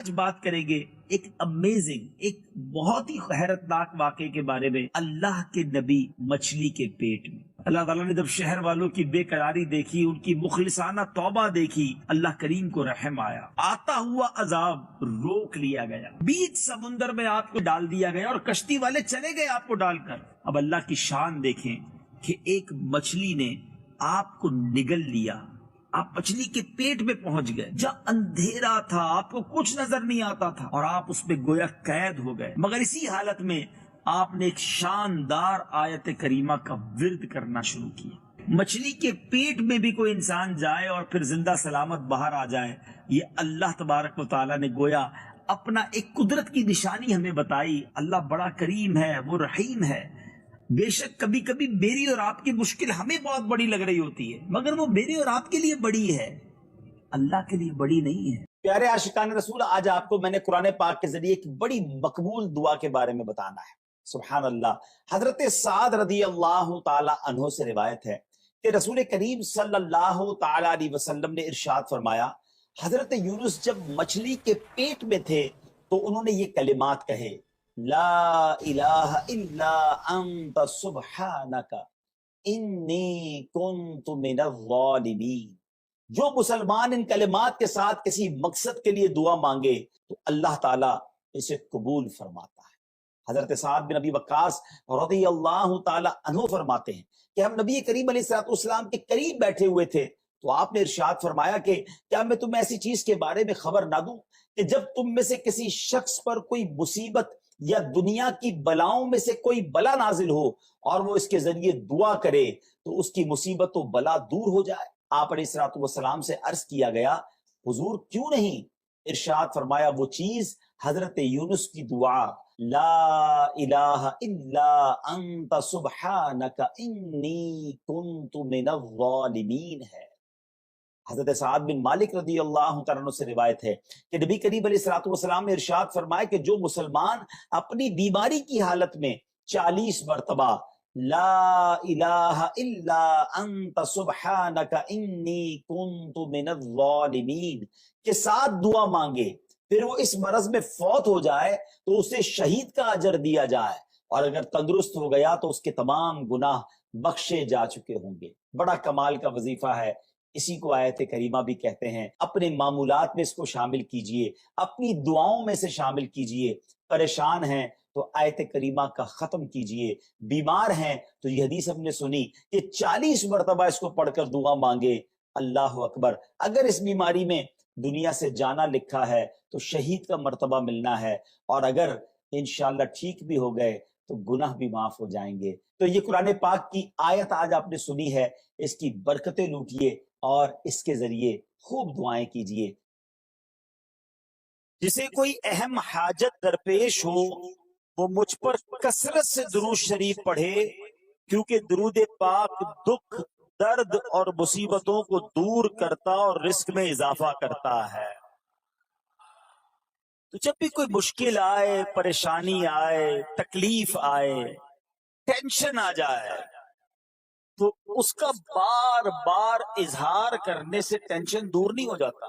آج بات کریں گے ایک امیزنگ، ایک بہت ہی حیرتناک واقعے کے بارے میں۔ اللہ کے نبی مچھلی کے پیٹ میں، اللہ تعالیٰ نے جب شہر والوں کی بے قراری دیکھی، ان کی مخلصانہ توبہ دیکھی، اللہ کریم کو رحم آیا، آتا ہوا عذاب روک لیا گیا، بیچ سمندر میں آپ کو ڈال دیا گیا اور کشتی والے چلے گئے آپ کو ڈال کر۔ اب اللہ کی شان دیکھیں کہ ایک مچھلی نے آپ کو نگل لیا، آپ مچھلی کے پیٹ میں پہنچ گئے، جہاں اندھیرا تھا، آپ کو کچھ نظر نہیں آتا تھا اور آپ اس میں گویا قید ہو گئے، مگر اسی حالت میں آپ نے ایک شاندار آیت کریمہ کا ورد کرنا شروع کیا۔ مچھلی کے پیٹ میں بھی کوئی انسان جائے اور پھر زندہ سلامت باہر آ جائے، یہ اللہ تبارک و تعالیٰ نے گویا اپنا ایک قدرت کی نشانی ہمیں بتائی۔ اللہ بڑا کریم ہے، وہ رحیم ہے۔ بے شک کبھی کبھی میری اور آپ کی مشکل ہمیں بہت بڑی لگ رہی ہوتی ہے، مگر وہ میرے اور آپ کے لیے بڑی ہے، اللہ کے لیے بڑی نہیں ہے۔ پیارے عاشقان رسول، آج آپ کو میں نے قرآن پاک کے ذریعے ایک بڑی مقبول دعا کے بارے میں بتانا ہے۔ سبحان اللہ۔ حضرت سعد رضی اللہ تعالی عنہ سے روایت ہے کہ رسول کریم صلی اللہ تعالی علیہ وسلم نے ارشاد فرمایا، حضرت یونس جب مچھلی کے پیٹ میں تھے تو انہوں نے یہ کلمات کہے، لا الہ الا انت سبحانک انی کنت من الظالمین۔ جو مسلمان ان کلمات کے ساتھ کسی مقصد کے لیے دعا مانگے تو اللہ تعالیٰ اسے قبول فرماتا ہے۔ حضرت سعد بن ابی وقاص رضی اللہ تعالی عنہ فرماتے ہیں کہ ہم نبی کریم علیہ السلام کے قریب بیٹھے ہوئے تھے تو آپ نے ارشاد فرمایا کہ کیا میں تمہیں ایسی چیز کے بارے میں خبر نہ دوں کہ جب تم میں سے کسی شخص پر کوئی مصیبت یا دنیا کی بلاؤں میں سے کوئی بلا نازل ہو اور وہ اس کے ذریعے دعا کرے تو اس کی مصیبت و بلا دور ہو جائے۔ آپ علیہ السلام سے عرض کیا گیا، حضور کیوں نہیں؟ ارشاد فرمایا، وہ چیز حضرت یونس کی دعا لا الہ الا انت سبحانک انی کنت من الظالمین ہے۔ حضرت سعد بن مالک رضی اللہ تعالیٰ عنہ سے روایت ہے کہ نبی کریم علیہ السلام نے ارشاد فرمایا کہ جو مسلمان اپنی بیماری کی حالت میں 40 مرتبہ لا الہ الا انت سبحانک انی کنت من الظالمین کے ساتھ دعا مانگے، پھر وہ اس مرض میں فوت ہو جائے تو اسے شہید کا اجر دیا جائے، اور اگر تندرست ہو گیا تو اس کے تمام گناہ بخشے جا چکے ہوں گے۔ بڑا کمال کا وظیفہ ہے، اسی کو آیت کریمہ بھی کہتے ہیں۔ اپنے معمولات میں اس کو شامل کیجئے، اپنی دعاؤں میں سے شامل کیجئے۔ پریشان ہیں تو آیت کریمہ کا ختم کیجئے، بیمار ہیں تو یہ حدیث ہم نے سنی کہ 40 مرتبہ اس کو پڑھ کر دعا مانگے۔ اللہ اکبر۔ اگر اس بیماری میں دنیا سے جانا لکھا ہے تو شہید کا مرتبہ ملنا ہے، اور اگر انشاءاللہ ٹھیک بھی ہو گئے تو گناہ بھی معاف ہو جائیں گے۔ تو یہ قرآن پاک کی آیت آج آپ نے سنی ہے، اس کی برکتیں لوٹیے اور اس کے ذریعے خوب دعائیں کیجئے۔ جسے کوئی اہم حاجت درپیش ہو وہ مجھ پر کثرت سے درود شریف پڑھے، کیونکہ درود پاک دکھ، درد اور مصیبتوں کو دور کرتا اور رزق میں اضافہ کرتا ہے۔ تو جب بھی کوئی مشکل آئے، پریشانی آئے، تکلیف آئے، ٹینشن آ جائے تو اس کا بار بار اظہار کرنے سے ٹینشن دور نہیں ہو جاتا۔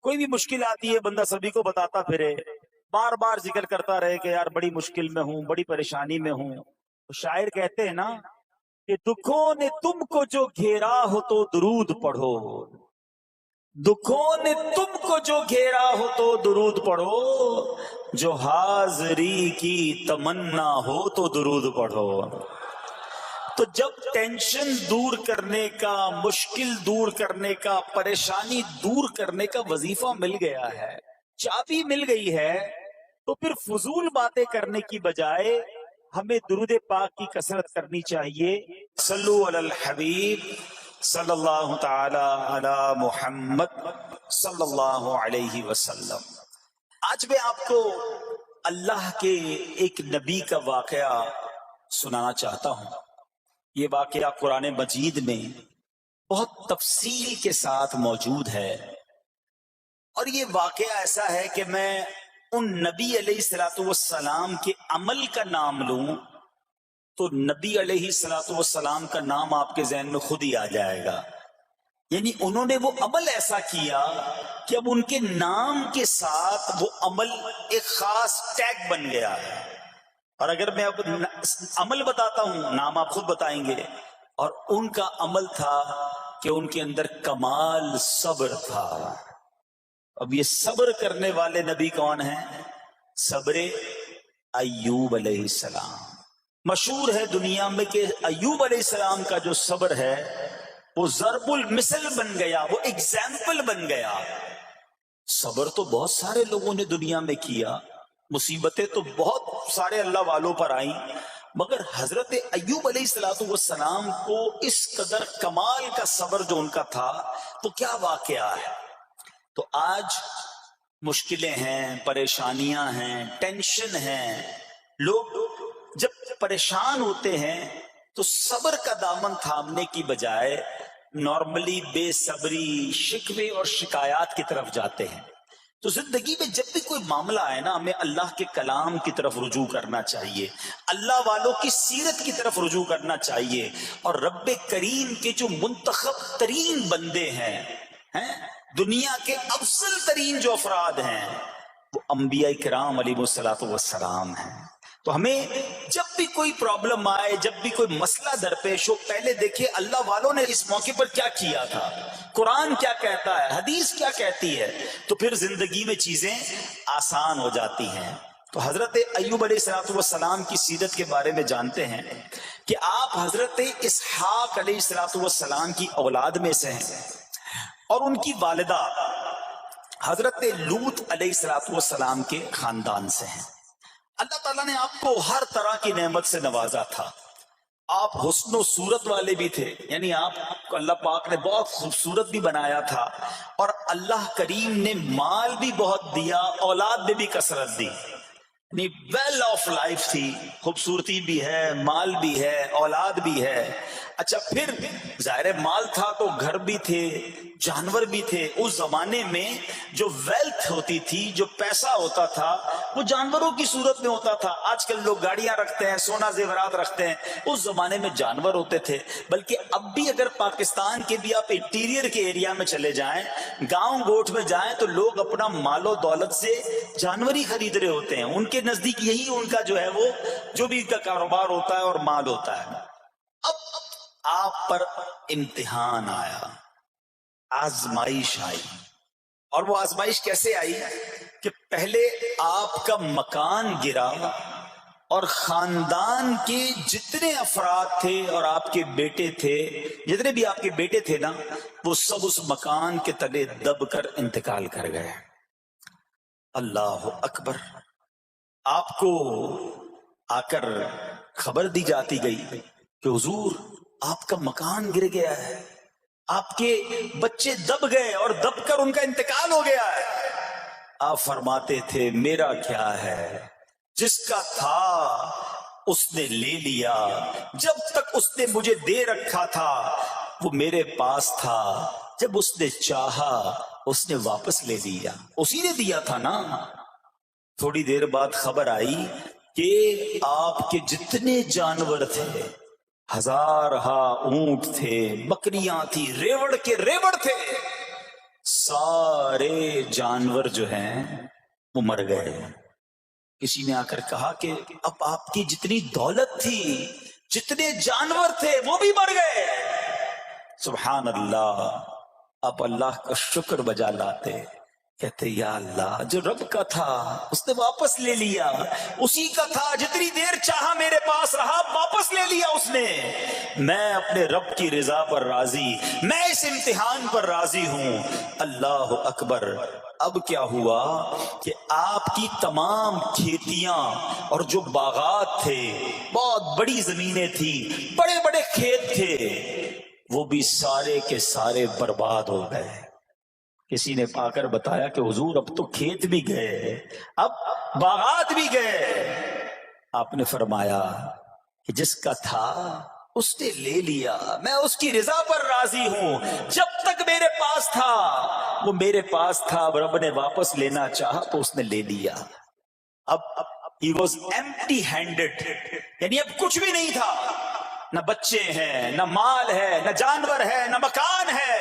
کوئی بھی مشکل آتی ہے بندہ سبھی کو بتاتا پھرے، بار بار ذکر کرتا رہے کہ یار بڑی مشکل میں ہوں، بڑی پریشانی میں ہوں۔ تو شاعر کہتے ہیں نا کہ دکھوں نے تم کو جو گھیرا ہو تو درود پڑھو، دکھوں نے تم کو جو گھیرا ہو تو درود پڑھو، جو حاضری کی تمنا ہو تو درود پڑھو۔ تو جب ٹینشن دور کرنے کا، مشکل دور کرنے کا، پریشانی دور کرنے کا وظیفہ مل گیا ہے، چابی مل گئی ہے، تو پھر فضول باتیں کرنے کی بجائے ہمیں درود پاک کی کثرت کرنی چاہیے۔ صلو علی الحبیب صلی اللہ تعالی علی محمد صلی اللہ علیہ وسلم۔ آج میں آپ کو اللہ کے ایک نبی کا واقعہ سنانا چاہتا ہوں۔ یہ واقعہ قرآن مجید میں بہت تفصیل کے ساتھ موجود ہے، اور یہ واقعہ ایسا ہے کہ میں ان نبی علیہ السلام کے عمل کا نام لوں تو نبی علیہ السلام کا نام آپ کے ذہن میں خود ہی آ جائے گا۔ یعنی انہوں نے وہ عمل ایسا کیا کہ اب ان کے نام کے ساتھ وہ عمل ایک خاص ٹیگ بن گیا ہے. اور اگر میں اب عمل بتاتا ہوں، نام آپ خود بتائیں گے. اور ان کا عمل تھا کہ ان کے اندر کمال صبر تھا. اب یہ صبر کرنے والے نبی کون ہیں؟ صبر ایوب علیہ السلام. مشہور ہے دنیا میں کہ ایوب علیہ السلام کا جو صبر ہے وہ ضرب المثل بن گیا، وہ ایگزامپل بن گیا. صبر تو بہت سارے لوگوں نے دنیا میں کیا، مصیبتیں تو بہت سارے اللہ والوں پر آئیں، مگر حضرت ایوب علیہ السلام کو اس قدر کمال کا صبر جو ان کا تھا، تو کیا واقعہ ہے. تو آج مشکلیں ہیں، پریشانیاں ہیں، ٹینشن ہیں. لوگ جب پریشان ہوتے ہیں تو صبر کا دامن تھامنے کی بجائے نارملی بے صبری، شکوے اور شکایات کی طرف جاتے ہیں. تو زندگی میں جب بھی کوئی معاملہ آئے نا، ہمیں اللہ کے کلام کی طرف رجوع کرنا چاہیے، اللہ والوں کی سیرت کی طرف رجوع کرنا چاہیے. اور رب کریم کے جو منتخب ترین بندے ہیں، دنیا کے افضل ترین جو افراد ہیں، وہ انبیاء کرام علیہ الصلوۃ والسلام ہیں. تو ہمیں جب بھی کوئی پرابلم آئے، جب بھی کوئی مسئلہ درپیش ہو، پہلے دیکھیں اللہ والوں نے اس موقع پر کیا کیا تھا، قرآن کیا کہتا ہے، حدیث کیا کہتی ہے، تو پھر زندگی میں چیزیں آسان ہو جاتی ہیں. تو حضرت ایوب علیہ السلام کی سیرت کے بارے میں جانتے ہیں کہ آپ حضرت اسحاق علیہ السلام کی اولاد میں سے ہیں، اور ان کی والدہ حضرت لوط علیہ السلام کے خاندان سے ہیں. اللہ تعالیٰ نے آپ کو ہر طرح کی نعمت سے نوازا تھا. آپ حسن و صورت والے بھی تھے، یعنی آپ کو اللہ پاک نے بہت خوبصورت بھی بنایا تھا، اور اللہ کریم نے مال بھی بہت دیا، اولاد میں بھی کثرت دی. یعنی ویل آف لائف تھی، خوبصورتی بھی ہے، مال بھی ہے، اولاد بھی ہے. اچھا، پھر ظاہر مال تھا تو گھر بھی تھے، جانور بھی تھے. اس زمانے میں جو ویلتھ ہوتی تھی، جو پیسہ ہوتا تھا، وہ جانوروں کی صورت میں ہوتا تھا. آج کل لوگ گاڑیاں رکھتے ہیں، سونا زیورات رکھتے ہیں، اس زمانے میں جانور ہوتے تھے. بلکہ اب بھی اگر پاکستان کے بھی آپ انٹیریئر کے ایریا میں چلے جائیں، گاؤں گوٹھ میں جائیں، تو لوگ اپنا مال و دولت سے جانور ہی خرید رہے ہوتے ہیں. ان کے نزدیک یہی ان کا جو ہے وہ جو بھی ان کا کاروبار ہوتا ہے اور مال ہوتا ہے. اب آپ پر امتحان آیا، آزمائش آئی. اور وہ آزمائش کیسے آئی کہ پہلے آپ کا مکان گرا، اور خاندان کے جتنے افراد تھے اور آپ کے بیٹے تھے، جتنے بھی آپ کے بیٹے تھے نا، وہ سب اس مکان کے تلے دب کر انتقال کر گئے. اللہ اکبر. آپ کو آ کر خبر دی جاتی گئی کہ حضور آپ کا مکان گر گیا ہے، آپ کے بچے دب گئے اور دب کر ان کا انتقال ہو گیا ہے. آپ فرماتے تھے میرا کیا ہے، جس کا تھا اس نے لے لیا، جب تک اس نے مجھے دے رکھا تھا وہ میرے پاس تھا، جب اس نے چاہا اس نے واپس لے لیا. اسی نے دیا تھا نا. تھوڑی دیر بعد خبر آئی کہ آپ کے جتنے جانور تھے، ہزارہا اونٹ تھے، بکریاں تھی، ریوڑ کے ریوڑ تھے، سارے جانور جو ہیں وہ مر گئے. کسی نے آ کر کہا کہ اب آپ کی جتنی دولت تھی، جتنے جانور تھے، وہ بھی مر گئے. سبحان اللہ. آپ اللہ کا شکر بجا لاتے، کہتے یا اللہ جو رب کا تھا اس نے واپس لے لیا، اسی کا تھا، جتنی دیر چاہا میرے پاس رہا، واپس لے لیا اس نے. میں اپنے رب کی رضا پر راضی، میں اس امتحان پر راضی ہوں. اللہ اکبر. اب کیا ہوا کہ آپ کی تمام کھیتیاں اور جو باغات تھے، بہت بڑی زمینیں تھی، بڑے بڑے کھیت تھے، وہ بھی سارے کے سارے برباد ہو گئے. کسی نے پا کر بتایا کہ حضور اب تو کھیت بھی گئے، اب باغات بھی گئے. آپ نے فرمایا کہ جس کا تھا اس نے لے لیا، میں اس کی رضا پر راضی ہوں. جب تک میرے پاس تھا وہ میرے پاس تھا، اب رب نے واپس لینا چاہا تو اس نے لے لیا. اب he was empty handed، یعنی اب کچھ بھی نہیں تھا، نہ بچے ہیں، نہ مال ہے، نہ جانور ہے، نہ مکان ہے.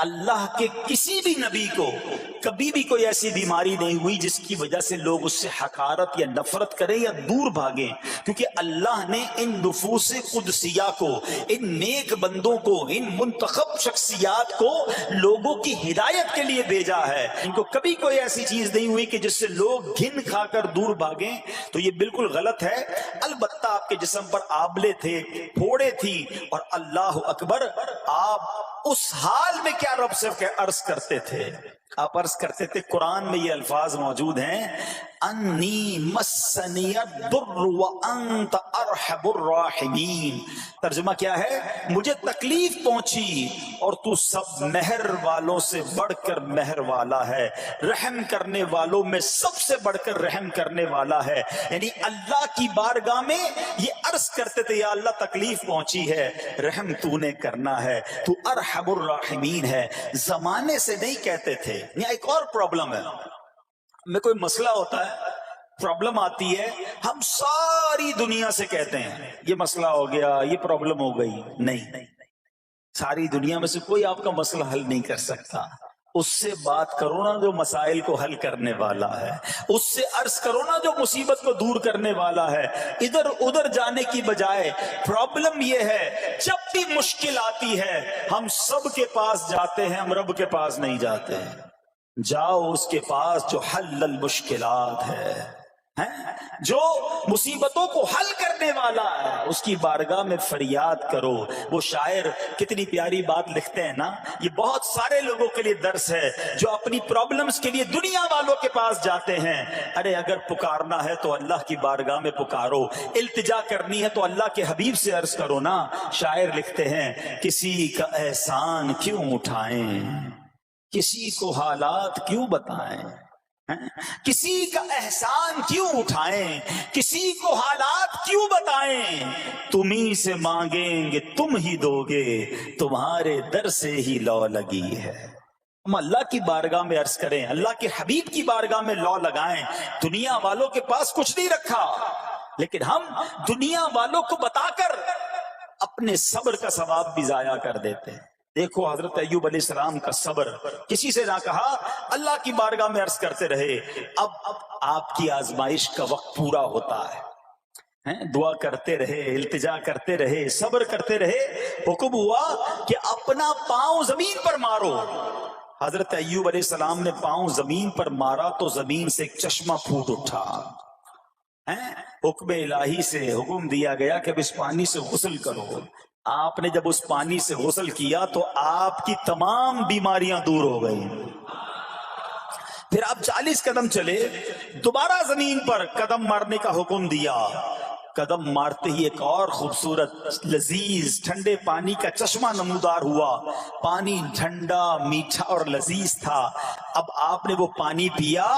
اللہ کے کسی بھی نبی کو کبھی بھی کوئی ایسی بیماری نہیں ہوئی جس کی وجہ سے لوگ اس سے حقارت یا نفرت کریں یا دور بھاگیں، کیونکہ اللہ نے ان نفوس قدسیہ کو، ان نیک بندوں کو، ان منتخب شخصیات کو لوگوں کی ہدایت کے لیے بھیجا ہے۔ ان کو کبھی کوئی ایسی چیز نہیں ہوئی کہ جس سے لوگ گھن کھا کر دور بھاگیں، تو یہ بالکل غلط ہے۔ البتہ آپ کے جسم پر آبلے تھے، پھوڑے تھی، اور اللہ اکبر، آپ اس حال میں کیا رب سے عرض کرتے تھے؟ آپ عرض کرتے تھے، قرآن میں یہ الفاظ موجود ہیں، انی مسنی الضر وانت ارحم الراحمین۔ ترجمہ کیا ہے؟ مجھے تکلیف پہنچی اور تو سب مہر والوں سے بڑھ کر مہر والا ہے، رحم کرنے والوں میں سب سے بڑھ کر رحم کرنے والا ہے۔ یعنی اللہ کی بارگاہ میں یہ عرض کرتے تھے، یا اللہ تکلیف پہنچی ہے، رحم تو نے کرنا ہے، تو ارحم الراحمین ہے، زمانے سے نہیں کہتے تھے۔ یہاں ایک اور پرابلم ہے، میں کوئی مسئلہ ہوتا ہے، پرابلم آتی ہے، ہم ساری دنیا سے کہتے ہیں یہ مسئلہ ہو گیا، یہ پرابلم ہو گئی۔ نہیں، ساری دنیا میں سے کوئی آپ کا مسئلہ حل نہیں کر سکتا۔ اس سے بات کرو نا جو مسائل کو حل کرنے والا ہے، اس سے عرض کرو نا جو مصیبت کو دور کرنے والا ہے۔ ادھر ادھر جانے کی بجائے پرابلم یہ ہے، جب بھی مشکل آتی ہے ہم سب کے پاس جاتے ہیں، ہم رب کے پاس نہیں جاتے۔ جاؤ اس کے پاس جو حل المشکلات ہے، جو مصیبتوں کو حل کرنے والا ہے، اس کی بارگاہ میں فریاد کرو۔ وہ شاعر کتنی پیاری بات لکھتے ہیں نا، یہ بہت سارے لوگوں کے لیے درس ہے جو اپنی پرابلمز کے لیے دنیا والوں کے پاس جاتے ہیں۔ ارے اگر پکارنا ہے تو اللہ کی بارگاہ میں پکارو، التجا کرنی ہے تو اللہ کے حبیب سے عرض کرو نا۔ شاعر لکھتے ہیں، کسی کا احسان کیوں اٹھائیں، کسی کو حالات کیوں بتائیں، کسی کا احسان کیوں اٹھائیں، کسی کو حالات کیوں بتائیں، تمہیں سے مانگیں گے تم ہی دو گے، تمہارے در سے ہی لو لگی ہے۔ ہم اللہ کی بارگاہ میں عرض کریں، اللہ کے حبیب کی بارگاہ میں لو لگائیں۔ دنیا والوں کے پاس کچھ نہیں رکھا، لیکن ہم دنیا والوں کو بتا کر اپنے صبر کا ثواب بھی ضائع کر دیتے ہیں۔ دیکھو حضرت ایوب علیہ السلام کا صبر، کسی سے نہ کہا، اللہ کی بارگاہ میں عرض کرتے رہے۔ اب آپ کی آزمائش کا وقت پورا ہوتا ہے، دعا کرتے رہے، التجا کرتے رہے، صبر کرتے رہے۔ حکم ہوا کہ اپنا پاؤں زمین پر مارو۔ حضرت ایوب علیہ السلام نے پاؤں زمین پر مارا تو زمین سے ایک چشمہ پھوٹ اٹھا۔ حکم الہی سے حکم دیا گیا کہ اب اس پانی سے غسل کرو۔ آپ نے جب اس پانی سے غسل کیا تو آپ کی تمام بیماریاں دور ہو گئی۔ پھر آپ 40 قدم چلے، دوبارہ زمین پر قدم مارنے کا حکم دیا۔ قدم مارتے ہی ایک اور خوبصورت لذیذ ٹھنڈے پانی کا چشمہ نمودار ہوا۔ پانی ٹھنڈا، میٹھا اور لذیذ تھا۔ اب آپ نے وہ پانی پیا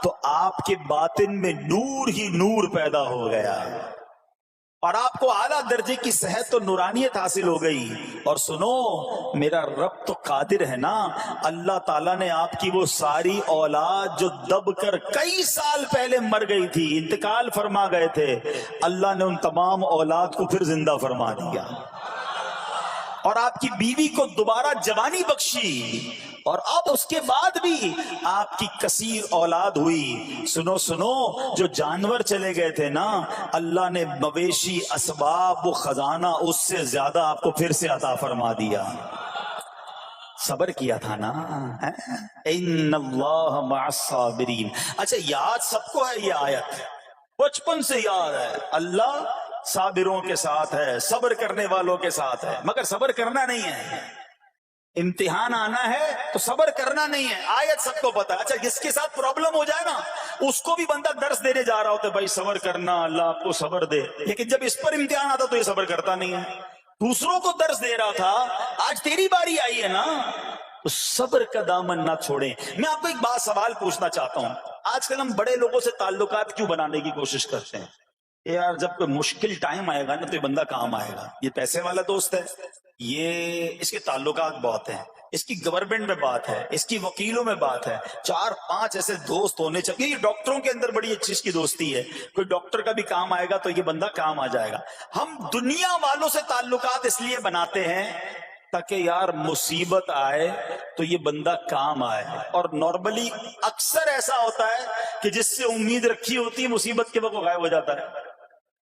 تو آپ کے باطن میں نور ہی نور پیدا ہو گیا، اور آپ کو اعلیٰ درجے کی صحت و نورانیت حاصل ہو گئی۔ اور سنو، میرا رب تو قادر ہے نا، اللہ تعالیٰ نے آپ کی وہ ساری اولاد جو دب کر کئی سال پہلے مر گئی تھی، انتقال فرما گئے تھے، اللہ نے ان تمام اولاد کو پھر زندہ فرما دیا، اور آپ کی بیوی کو دوبارہ جوانی بخشی، اور اب اس کے بعد بھی آپ کی کثیر اولاد ہوئی۔ سنو سنو، جو جانور چلے گئے تھے نا، اللہ نے مویشی، اسباب، وہ خزانہ اس سے زیادہ آپ کو پھر سے عطا فرما دیا۔ صبر کیا تھا نا۔ ان اللہ مع الصابرین۔ اچھا، یاد سب کو ہے یہ آیت، بچپن سے یاد ہے، اللہ صابروں کے ساتھ ہے، صبر کرنے والوں کے ساتھ ہے، مگر صبر کرنا نہیں ہے۔ امتحان آنا ہے تو صبر کرنا نہیں ہے، آیت سب کو پتا ہے۔ اچھا، جس کے ساتھ پرابلم ہو جائے نا، اس کو بھی بندہ درس دینے جا رہا ہوتا ہے، بھائی صبر کرنا، اللہ آپ کو صبر دے، لیکن جب اس پر امتحان آتا تو یہ صبر کرتا نہیں ہے۔ دوسروں کو درس دے رہا تھا، آج تیری باری آئی ہے نا، اس صبر کا دامن نہ چھوڑیں۔ میں آپ کو ایک بات سوال پوچھنا چاہتا ہوں، آج کل ہم بڑے لوگوں سے تعلقات کیوں بنانے کی کوشش کرتے ہیں؟ یار جب کوئی مشکل ٹائم آئے گا نا تو یہ بندہ کام آئے گا، یہ پیسے والا دوست ہے، یہ اس کے تعلقات بہت ہیں، اس کی گورنمنٹ میں بات ہے، اس کی وکیلوں میں بات ہے، 4-5 ایسے دوست ہونے چاہیے۔ یہ ڈاکٹروں کے اندر بڑی اچھی اس کی دوستی ہے، کوئی ڈاکٹر کا بھی کام آئے گا تو یہ بندہ کام آ جائے گا۔ ہم دنیا والوں سے تعلقات اس لیے بناتے ہیں تاکہ یار مصیبت آئے تو یہ بندہ کام آئے. اور نارملی اکثر ایسا ہوتا ہے کہ جس سے امید رکھی ہوتی ہے مصیبت کے وقت وہ غائب ہو جاتا ہے.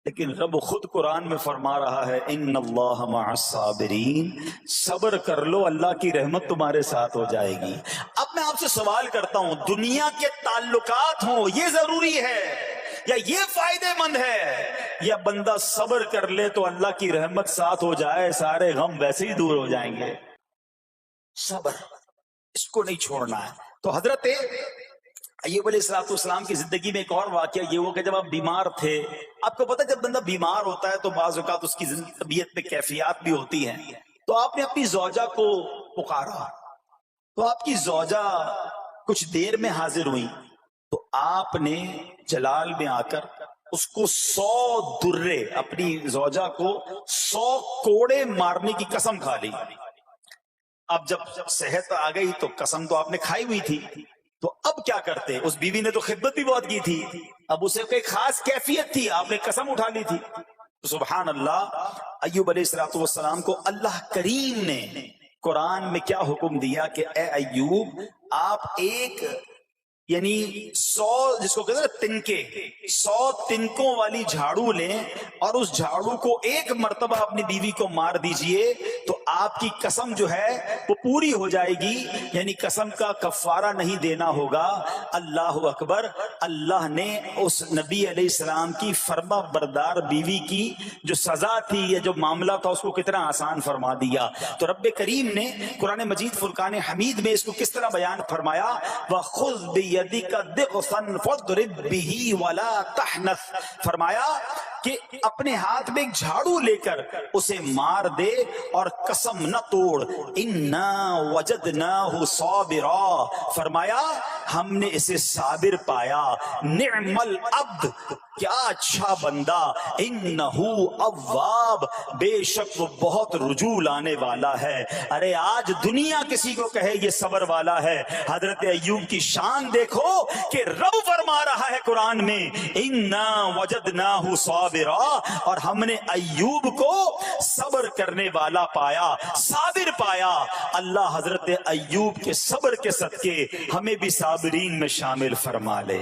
لیکن رب خود قرآن میں فرما رہا ہے ان اللہ مع الصابرین، صبر کر لو اللہ کی رحمت تمہارے ساتھ ہو جائے گی. اب میں آپ سے سوال کرتا ہوں، دنیا کے تعلقات ہوں یہ ضروری ہے یا یہ فائدے مند ہے، یا بندہ صبر کر لے تو اللہ کی رحمت ساتھ ہو جائے سارے غم ویسے ہی دور ہو جائیں گے؟ صبر اس کو نہیں چھوڑنا ہے. تو حضرت ایوب علیہ السلام کی زندگی میں ایک اور واقعہ یہ ہوا کہ جب آپ بیمار تھے، آپ کو پتہ جب بندہ بیمار ہوتا ہے تو بعض اوقات اس کی طبیعت میں کیفیات بھی ہوتی ہیں. تو آپ نے اپنی زوجہ کو پکارا تو آپ کی زوجہ کچھ دیر میں حاضر ہوئی. تو آپ نے جلال میں آ کر اس کو 100 درے، اپنی زوجہ کو 100 کوڑے مارنے کی قسم کھا لی. اب جب صحت آ گئی تو قسم تو آپ نے کھائی ہوئی تھی، تو اب کیا کرتے؟ اس بیوی نے تو خدمت بھی بہت کی تھی، اب اسے کوئی خاص کیفیت تھی، آپ نے قسم اٹھا لی تھی. سبحان اللہ، ایوب علیہ السلام کو اللہ کریم نے قرآن میں کیا حکم دیا کہ اے ایوب آپ ایک یعنی 100 جس کو کہتے ہیں تنکے، 100 تنکوں والی جھاڑو لیں اور اس جھاڑو کو ایک مرتبہ اپنی بیوی کو مار دیجئے تو آپ کی قسم جو ہے وہ پوری ہو جائے گی. یعنی قسم کا کفارہ نہیں دینا ہوگا. اللہ اکبر. اللہ نے اس نبی علیہ السلام کی فرما بردار بیوی کی جو سزا تھی یا جو معاملہ تھا اس کو کتنا آسان فرما دیا. تو رب کریم نے قرآن مجید فرقان حمید میں اس کو کس طرح بیان فرمایا، وَخُذْ بِيَدِكَ ضِغْثًا فَاضْرِب بِهِ وَلَا تَحْنَثْ، فرمایا کہ اپنے ہاتھ میں ایک جھاڑو لے کر اسے مار دے اور قسم نہ توڑ. اِنَّا وَجَدْنَاهُ صَابِرًا، فرمایا ہم نے اسے صابر پایا. نعم العبد، کیا اچھا بندہ. انہو اواب، بے شک وہ بہت رجوع لانے والا ہے. ارے آج دنیا کسی کو کہے یہ صبر والا ہے، حضرت ایوب کی شان دیکھو کہ رب فرما رہا ہے قرآن میں انا وجدناہ صابرا، اور ہم نے ایوب کو صبر کرنے والا پایا، صابر پایا. اللہ حضرت ایوب کے صبر کے صدقے ہمیں بھی صابرین میں شامل فرما لے.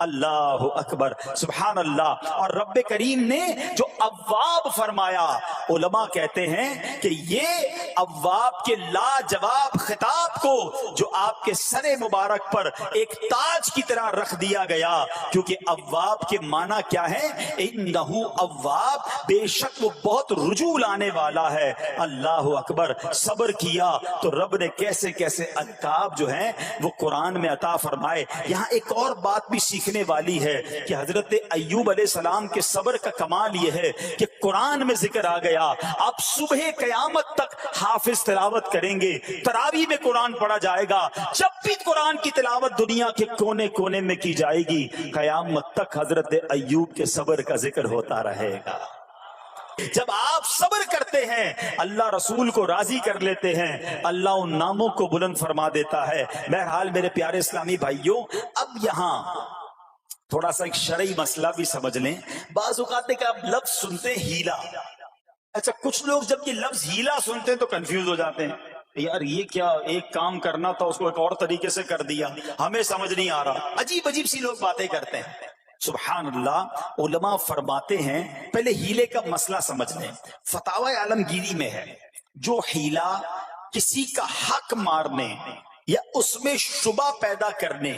اللہ اکبر، سبحان اللہ. اور رب کریم نے جو اواب فرمایا، علماء کہتے ہیں کہ یہ اواب کے لاجواب خطاب کو جو آپ کے سر مبارک پر ایک تاج کی طرح رکھ دیا گیا، کیونکہ اواب کے معنی کیا ہے؟ انہو اواب، بے شک وہ بہت رجوع لانے والا ہے. اللہ اکبر. صبر کیا تو رب نے کیسے کیسے القاب جو ہیں وہ قرآن میں عطا فرمائے. یہاں ایک اور بات بھی سیکھنے والی ہے کہ حضرت ایوب علیہ السلام کے صبر کا کمال یہ ہے کہ قرآن میں ذکر آ گیا. آپ صبح قیامت تک حافظ تلاوت کریں گے، تراویح میں قرآن پڑھا جائے گا. جب بھی قرآن کی تلاوت دنیا کے کونے کونے میں کی جائے گی، قیامت تک حضرت ایوب کے صبر کا ذکر ہوتا رہے گا. جب آپ صبر کرتے ہیں اللہ رسول کو راضی کر لیتے ہیں، اللہ ان ناموں کو بلند فرما دیتا ہے. بہرحال میرے پیارے اسلامی بھائیوں، اب یہاں تھوڑا سا ایک شرعی مسئلہ بھی سمجھ لیں. بعض اوقات کا آپ لفظ سنتے ہیں ہیلا. اچھا، کچھ لوگ جب یہ لفظ ہیلا سنتے ہیں تو کنفیوز ہو جاتے ہیں، یار یہ کیا، ایک کام کرنا تھا اس کو ایک اور طریقے سے کر دیا، ہمیں سمجھ نہیں آ رہا. عجیب عجیب سی لوگ باتیں کرتے ہیں. سبحان اللہ. علماء فرماتے ہیں پہلے ہیلے کا مسئلہ سمجھ لیں. فتاوی عالمگیری میں ہے جو ہیلا کسی کا حق مارنے یا اس میں شبہ پیدا کرنے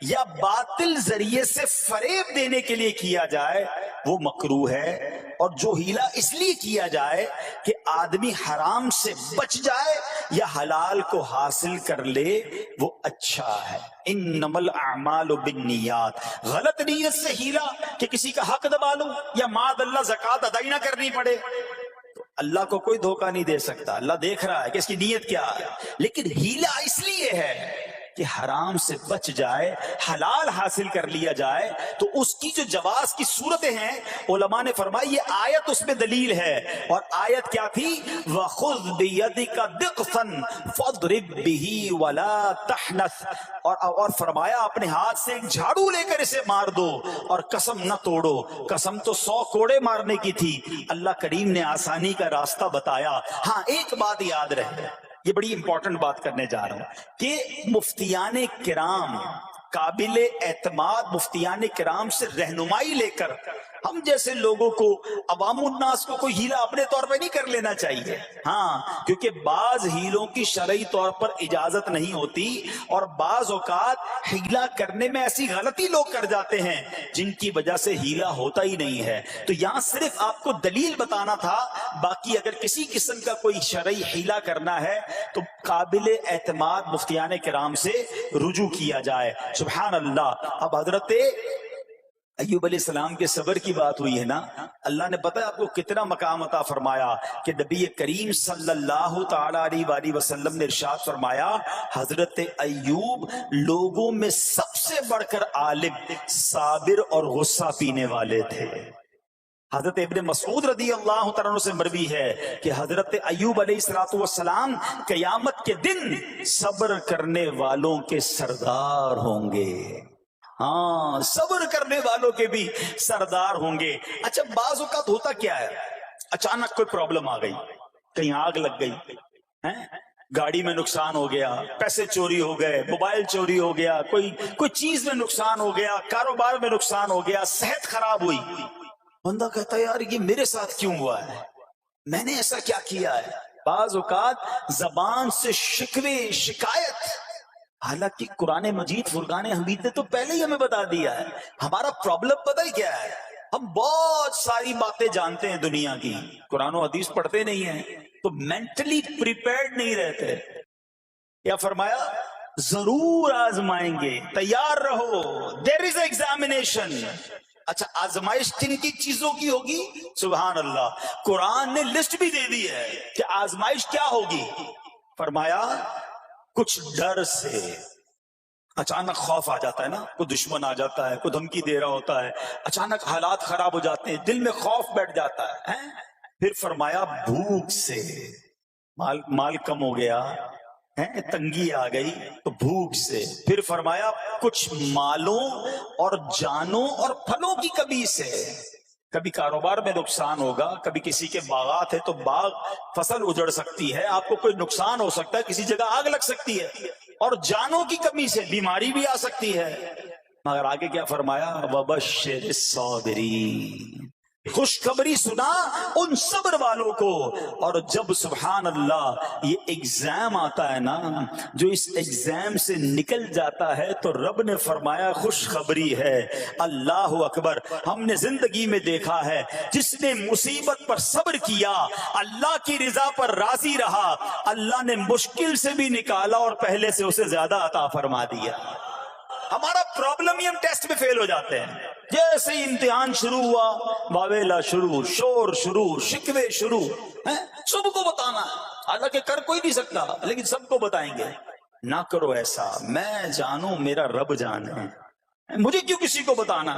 یا باطل ذریعے سے فریب دینے کے لیے کیا جائے وہ مکروہ ہے. اور جو ہیلا اس لیے کیا جائے کہ آدمی حرام سے بچ جائے یا حلال کو حاصل کر لے وہ اچھا ہے. انما الاعمال بالنیات، غلط نیت سے ہیلا کہ کسی کا حق دبا لوں یا معاذ اللہ زکوٰۃ ادا ہی نہ کرنی پڑے، تو اللہ کو کوئی دھوکہ نہیں دے سکتا. اللہ دیکھ رہا ہے کہ اس کی نیت کیا ہے. لیکن ہیلا اس لیے ہے کہ حرام سے بچ جائے، حلال حاصل کر لیا جائے، تو اس کی جو جواز کی صورتیں ہیں علماء نے فرمائی یہ آیت اس میں دلیل ہے. اور آیت کیا تھی؟ وَخُذْ بِيَدِكَ ضِغْثًا فَاضْرِبْ بِهِ وَلَا تَحْنَثْ، اور فرمایا اپنے ہاتھ سے ایک جھاڑو لے کر اسے مار دو اور قسم نہ توڑو. قسم تو 100 کوڑے مارنے کی تھی، اللہ کریم نے آسانی کا راستہ بتایا. ہاں ایک بات یاد رہے، یہ بڑی امپورٹنٹ بات کرنے جا رہا ہوں کہ مفتیان کرام، قابل اعتماد مفتیان کرام سے رہنمائی لے کر ہم جیسے لوگوں کو، عوام الناس کو کوئی ہیلا اپنے طور پہ نہیں کر لینا چاہیے. ہاں کیونکہ بعض ہیلوں کی شرعی طور پر اجازت نہیں ہوتی، اور بعض اوقات ہیلا کرنے میں ایسی غلطی لوگ کر جاتے ہیں جن کی وجہ سے ہیلا ہوتا ہی نہیں ہے. تو یہاں صرف آپ کو دلیل بتانا تھا، باقی اگر کسی قسم کا کوئی شرعی ہیلا کرنا ہے تو قابل اعتماد مفتیان کرام سے رجوع کیا جائے. سبحان اللہ. اب حضرت ایوب علیہ السلام کے صبر کی بات ہوئی ہے نا، اللہ نے پتہ ہے آپ کو کتنا مقام عطا فرمایا کہ نبی کریم صلی اللہ تعالی علیہ وآلہ وسلم نے ارشاد فرمایا حضرت ایوب لوگوں میں سب سے بڑھ کر عالم، صابر اور غصہ پینے والے تھے. حضرت ابن مسعود رضی اللہ تعالیٰ عنہ سے مروی ہے کہ حضرت ایوب علیہ السلام قیامت کے دن صبر کرنے والوں کے سردار ہوں گے. ہاں صبر کرنے والوں کے بھی سردار ہوں گے. اچھا بعض اوقات ہوتا کیا ہے، اچانک کوئی پرابلم آ گئی، کہیں آگ لگ گئی، گاڑی میں نقصان ہو گیا، پیسے چوری ہو گئے، موبائل چوری ہو گیا، کوئی چیز میں نقصان ہو گیا، کاروبار میں نقصان ہو گیا، صحت خراب ہوئی. بندہ کہتا ہے یار یہ میرے ساتھ کیوں ہوا ہے، میں نے ایسا کیا کیا ہے. بعض اوقات زبان سے شکوے، شکایت، حالانکہ قرآن مجید فرقان حمید نے تو پہلے ہی ہمیں بتا دیا ہے. ہمارا پرابلم پتہ ہی کیا ہے، ہم بہت ساری باتیں جانتے ہیں دنیا کی، قرآن و حدیث پڑھتے نہیں ہیں تو مینٹلی پریپیئرڈ نہیں رہتے. کیا فرمایا؟ ضرور آزمائیں گے، تیار رہو، دیر از ایگزامینیشن. اچھا آزمائش کن کی چیزوں کی ہوگی؟ سبحان اللہ. قرآن نے لسٹ بھی دے دی ہے کہ آزمائش کیا ہوگی. فرمایا کچھ ڈر سے، اچانک خوف آ جاتا ہے نا، کوئی دشمن آ جاتا ہے، کوئی دھمکی دے رہا ہوتا ہے، اچانک حالات خراب ہو جاتے ہیں، دل میں خوف بیٹھ جاتا ہے. پھر فرمایا بھوک سے، مال کم ہو گیا، تنگی آ گئی تو بھوک سے. پھر فرمایا کچھ مالوں اور جانوں اور پھلوں کی کمی سے. کبھی کاروبار میں نقصان ہوگا، کبھی کسی کے باغات ہے تو باغ فصل اجڑ سکتی ہے، آپ کو کوئی نقصان ہو سکتا ہے، کسی جگہ آگ لگ سکتی ہے، اور جانوں کی کمی سے بیماری بھی آ سکتی ہے. مگر آگے کیا فرمایا؟ وَبَشِّرِ الصَّابِرِينَ، خوشخبری سنا ان صبر والوں کو. اور جب سبحان اللہ یہ ایگزام آتا ہے نا، جو اس ایگزام سے نکل جاتا ہے تو رب نے فرمایا خوشخبری ہے. اللہ اکبر. ہم نے زندگی میں دیکھا ہے جس نے مصیبت پر صبر کیا، اللہ کی رضا پر راضی رہا، اللہ نے مشکل سے بھی نکالا اور پہلے سے اسے زیادہ عطا فرما دیا. ہمارا پرابلم ہی ہم ٹیسٹ میں فیل ہو جاتے ہیں. جیسے ہی امتحان شروع ہوا، واویلا شروع، شور شروع، شکوے شروع. سب کو بتانا ہے، حالانکہ کر کوئی نہیں سکتا لیکن سب کو بتائیں گے. نہ کرو ایسا، میں جانوں میرا رب جانے، مجھے کیوں کسی کو بتانا.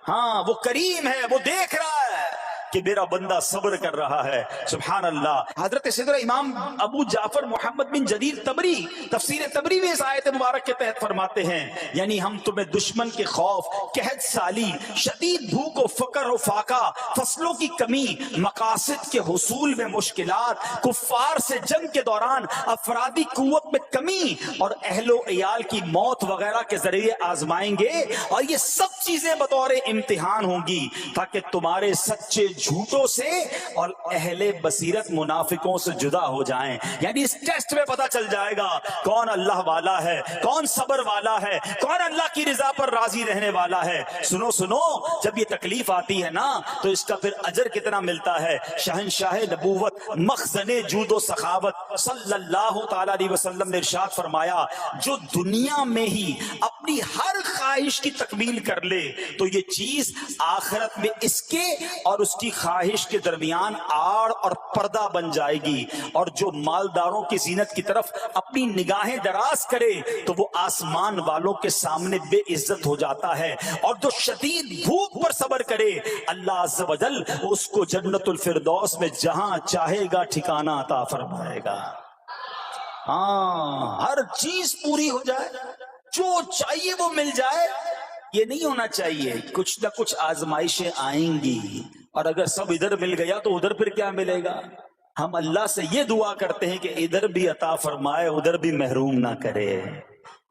ہاں وہ کریم ہے، وہ دیکھ رہا ہے کہ میرا بندہ صبر کر رہا ہے. سبحان اللہ. حضرت سیدنا امام ابو جعفر محمد بن جریر طبری تفسیر طبری میں اس آیت مبارک کے تحت فرماتے ہیں یعنی ہم تمہیں دشمن کے خوف، قحط سالی، شدید بھوک و فقر و فاقہ، فصلوں کی کمی، مقاصد کے حصول میں مشکلات، کفار سے جنگ کے دوران افرادی قوت میں کمی اور اہل و عیال کی موت وغیرہ کے ذریعے آزمائیں گے. اور یہ سب چیزیں بطور امتحان ہوں گی تاکہ تمہارے سچے جھوٹوں سے اور اہل بصیرت منافقوں سے جدا ہو جائیں. یعنی اس ٹیسٹ میں پتا چل جائے گا کون اللہ والا ہے، کون صبر والا ہے، کون اللہ کی رضا پر راضی رہنے والا ہے. سنو سنو، جب یہ تکلیف آتی ہے نا تو اس کا پھر اجر کتنا ملتا ہے. شہنشاہ نبوت، مخزن جود و سخاوت صلی اللہ تعالی علیہ وسلم نے ارشاد فرمایا جو دنیا میں ہی اپنی ہر خواہش کی تکمیل کر لے تو یہ چیز آخرت میں اس کے اور اس کی خواہش کے درمیان آڑ اور پردہ بن جائے گی، اور جو مالداروں کی زینت کی طرف اپنی نگاہیں دراز کرے تو وہ آسمان والوں کے سامنے بے عزت ہو جاتا ہے، اور جو شدید بھوک پر صبر کرے اللہ عز و جل اس کو جنت الفردوس میں جہاں چاہے گا ٹھکانہ عطا فرمائے گا۔ ہاں، ہر چیز پوری ہو جائے، جو چاہیے وہ مل جائے، یہ نہیں ہونا چاہیے۔ کچھ نہ کچھ آزمائشیں آئیں گی، اور اگر سب ادھر مل گیا تو ادھر پھر کیا ملے گا؟ ہم اللہ سے یہ دعا کرتے ہیں کہ ادھر بھی عطا فرمائے، ادھر بھی محروم نہ کرے۔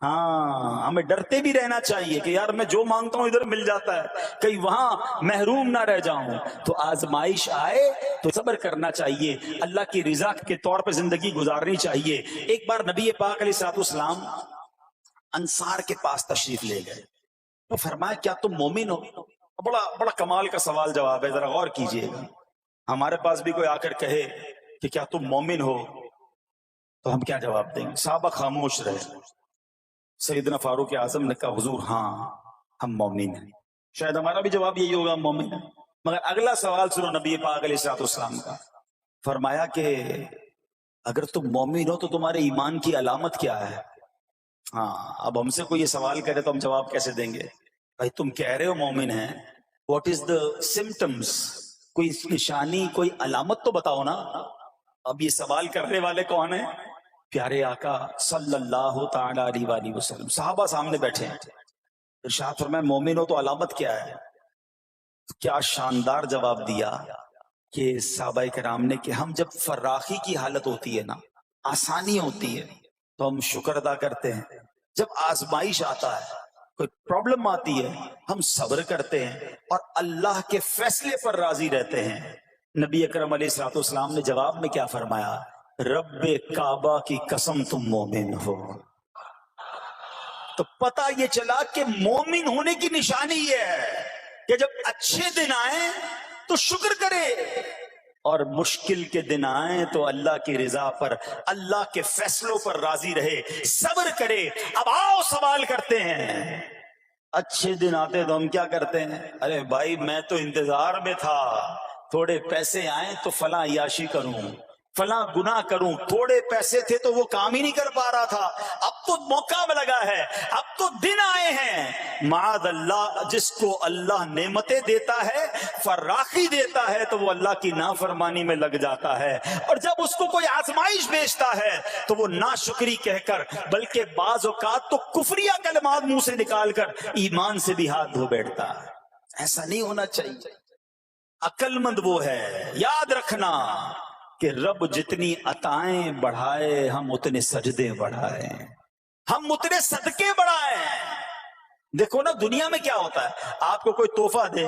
ہاں، ہمیں ڈرتے بھی رہنا چاہیے کہ یار میں جو مانگتا ہوں ادھر مل جاتا ہے، کہیں وہاں محروم نہ رہ جاؤں۔ تو آزمائش آئے تو صبر کرنا چاہیے، اللہ کی رضا کے طور پہ زندگی گزارنی چاہیے۔ ایک بار نبی پاک علیہ السلام انصار کے پاس تشریف لے گئے تو فرمایا کیا تم مومن ہو؟ بڑا کمال کا سوال جواب ہے، ذرا غور کیجئے گا۔ ہمارے پاس بھی کوئی آ کر کہے کہ کیا تم مومن ہو تو ہم کیا جواب دیں گے؟ صحابہ خاموش رہے۔ سیدنا فاروق اعظم نے کہا حضور ہاں ہم مومن ہیں۔ شاید ہمارا بھی جواب یہی ہوگا ہم مومن ہیں، مگر اگلا سوال سنو نبی پاک علیہ السلام کا۔ فرمایا کہ اگر تم مومن ہو تو تمہارے ایمان کی علامت کیا ہے؟ ہاں، اب ہم سے کوئی یہ سوال کرے تو ہم جواب کیسے دیں گے؟ بھائی تم کہہ رہے ہو مومن ہیں، واٹ از دا سمٹمز؟ کوئی نشانی، کوئی علامت تو بتاؤ نا۔ اب یہ سوال کرنے والے کون ہیں؟ پیارے آقا صلی اللہ تعالی علیہ وآلہ وسلم۔ صحابہ سامنے بیٹھے ہیں، ارشاد فرمایا مومن ہو تو علامت کیا ہے؟ کیا شاندار جواب دیا کہ صحابہ کرام نے کہ ہم جب فراخی کی حالت ہوتی ہے نا، آسانی ہوتی ہے تو ہم شکر ادا کرتے ہیں، جب آزمائش آتا ہے، کوئی پرابلم آتی ہے، ہم صبر کرتے ہیں اور اللہ کے فیصلے پر راضی رہتے ہیں۔ نبی اکرم علیہ الصلوۃ والسلام نے جواب میں کیا فرمایا؟ رب کعبہ کی قسم تم مومن ہو۔ تو پتہ یہ چلا کہ مومن ہونے کی نشانی یہ ہے کہ جب اچھے دن آئیں تو شکر کرے، اور مشکل کے دن آئیں تو اللہ کی رضا پر، اللہ کے فیصلوں پر راضی رہے، صبر کرے۔ اب آؤ سوال کرتے ہیں، اچھے دن آتے تو ہم کیا کرتے ہیں؟ ارے بھائی میں تو انتظار میں تھا، تھوڑے پیسے آئیں تو فلاں عیاشی کروں، فلاں گناہ کروں، تھوڑے پیسے تھے تو وہ کام ہی نہیں کر پا رہا تھا، اب تو موقع میں لگا ہے، اب تو دن آئے ہیں۔ معاذ اللہ، جس کو اللہ نعمتیں دیتا ہے، فراخی دیتا ہے، تو وہ اللہ کی نافرمانی میں لگ جاتا ہے، اور جب اس کو کوئی آزمائش بھیجتا ہے تو وہ ناشکری کہہ کر، بلکہ بعض اوقات تو کفریہ کلمات منہ سے نکال کر ایمان سے بھی ہاتھ دھو بیٹھتا ہے۔ ایسا نہیں ہونا چاہیے۔ عقل مند وہ ہے، یاد رکھنا کہ رب جتنی عطائیں بڑھائے ہم اتنے سجدے بڑھائیں، ہم اتنے صدقے بڑھائیں۔ دیکھو نا دنیا میں کیا ہوتا ہے، آپ کو کوئی تحفہ دے،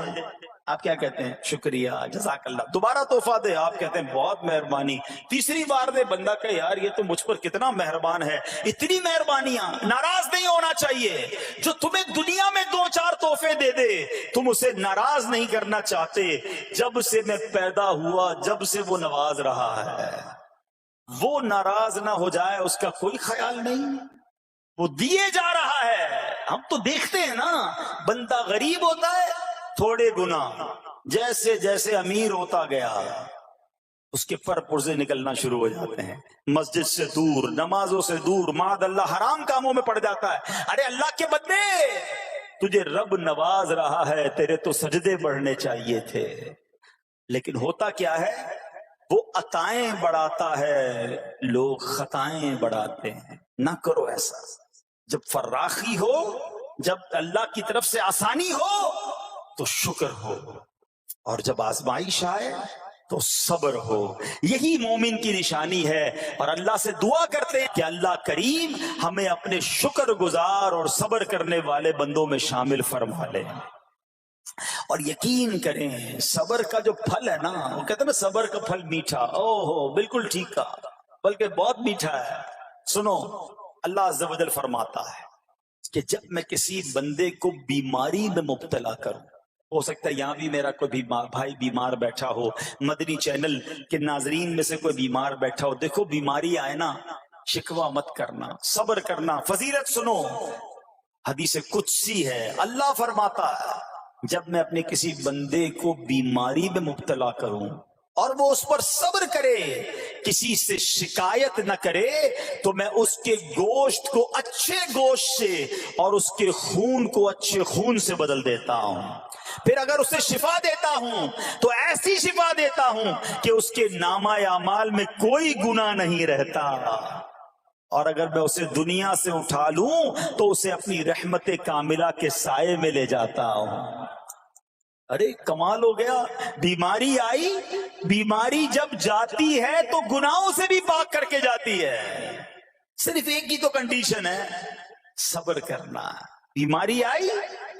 آپ کیا کہتے ہیں؟ شکریہ، جزاک اللہ۔ دوبارہ تحفہ دے، آپ کہتے ہیں بہت مہربانی۔ تیسری بار دے، بندہ کہ یار یہ تو مجھ پر کتنا مہربان ہے۔ اتنی مہربانیاں، ناراض نہیں ہونا چاہیے۔ جو تمہیں دنیا میں 2-4 تحفے دے دے، تم اسے ناراض نہیں کرنا چاہتے۔ جب سے میں پیدا ہوا، جب سے وہ نواز رہا ہے، وہ ناراض نہ ہو جائے اس کا کوئی خیال نہیں، وہ دیے جا رہا ہے۔ ہم تو دیکھتے ہیں نا، بندہ غریب ہوتا ہے تھوڑے گناہ، جیسے جیسے امیر ہوتا گیا اس کے پر پرزے نکلنا شروع ہو جاتے ہیں، مسجد سے دور، نمازوں سے دور، معاذ اللہ حرام کاموں میں پڑ جاتا ہے۔ ارے اللہ کے بندے، تجھے رب نواز رہا ہے، تیرے تو سجدے بڑھنے چاہیے تھے۔ لیکن ہوتا کیا ہے، وہ عطائیں بڑھاتا ہے، لوگ خطائیں بڑھاتے ہیں۔ نہ کرو ایسا۔ جب فراخی ہو، جب اللہ کی طرف سے آسانی ہو تو شکر ہو، اور جب آزمائش آئے تو صبر ہو۔ یہی مومن کی نشانی ہے، اور اللہ سے دعا کرتے ہیں کہ اللہ کریم ہمیں اپنے شکر گزار اور صبر کرنے والے بندوں میں شامل فرما لے۔ اور یقین کریں صبر کا جو پھل ہے نا، وہ کہتے ہیں نا صبر کا پھل میٹھا، اوہ بالکل ٹھیک کہا، بلکہ بہت میٹھا ہے۔ سنو، اللہ عز و جل فرماتا ہے کہ جب میں کسی بندے کو بیماری میں مبتلا کروں، ہو سکتا ہے یہاں بھی میرا کوئی بھائی بیمار بیٹھا ہو، مدنی چینل کے ناظرین میں سے کوئی بیمار بیٹھا ہو، دیکھو بیماری آئے نا، شکوہ مت کرنا، صبر کرنا۔ فضیلت سنو، حدیث قدسی ہے، اللہ فرماتا ہے جب میں اپنے کسی بندے کو بیماری میں مبتلا کروں اور وہ اس پر صبر کرے، کسی سے شکایت نہ کرے، تو میں اس کے گوشت کو اچھے گوشت سے اور اس کے خون کو اچھے خون سے بدل دیتا ہوں۔ پھر اگر اسے شفا دیتا ہوں تو ایسی شفا دیتا ہوں کہ اس کے نامہ اعمال میں کوئی گناہ نہیں رہتا، اور اگر میں اسے دنیا سے اٹھا لوں تو اسے اپنی رحمت کاملہ کے سائے میں لے جاتا ہوں۔ ارے کمال ہو گیا، بیماری آئی، بیماری جب جاتی ہے تو گناہوں سے بھی پاک کر کے جاتی ہے، صرف ایک ہی تو کنڈیشن ہے، صبر کرنا۔ بیماری آئی،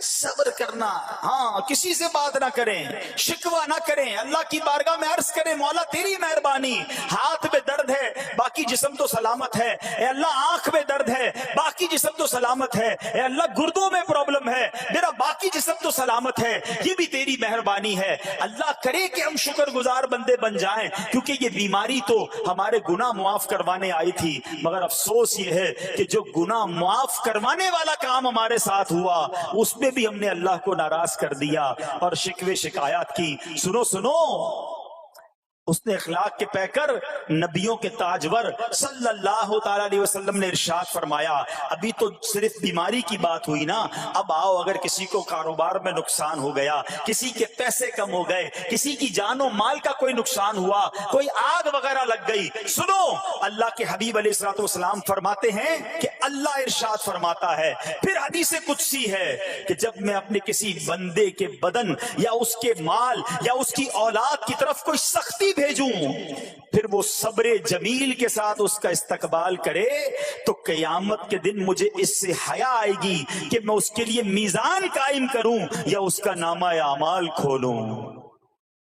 صبر کرنا، ہاں کسی سے بات نہ کریں، شکوہ نہ کریں، اللہ کی بارگاہ میں عرض کریں مولا تیری مہربانی، ہاتھ میں درد ہے باقی جسم تو سلامت ہے، اے اللہ آنکھ میں درد ہے باقی جسم تو سلامت ہے، اے اللہ گردوں میں پرابلم ہے میرا باقی جسم تو سلامت ہے، یہ بھی تیری مہربانی ہے۔ اللہ کرے کہ ہم شکر گزار بندے بن جائیں، کیونکہ یہ بیماری تو ہمارے گناہ معاف کروانے آئی تھی، مگر افسوس یہ ہے کہ جو گناہ معاف کروانے والا کام ہمارے ساتھ ہوا اس میں بھی ہم نے اللہ کو ناراض کر دیا اور شکوے شکایات کی۔ سنو سنو، اس نے اخلاق کے پیکر نبیوں کے تاجور صلی اللہ تعالی علیہ وسلم نے ارشاد فرمایا، ابھی تو صرف بیماری کی بات ہوئی نا، اب آؤ اگر کسی کو کاروبار میں نقصان ہو گیا، کسی کے پیسے کم ہو گئے، کسی کی جان و مال کا کوئی نقصان ہوا، کوئی آگ وغیرہ لگ گئی، سنو اللہ کے حبیب علیہ الصلوۃ والسلام فرماتے ہیں کہ اللہ ارشاد فرماتا ہے، پھر حدیث قدسی ہے کہ جب میں اپنے کسی بندے کے بدن یا اس کے مال یا اس کی اولاد کی طرف کوئی سختی بھیجوں، پھر وہ صبر جمیل کے ساتھ اس کا استقبال کرے، تو قیامت کے دن مجھے اس سے حیا آئے گی کہ میں اس کے لیے میزان قائم کروں یا اس کا نامہ اعمال کھولوں۔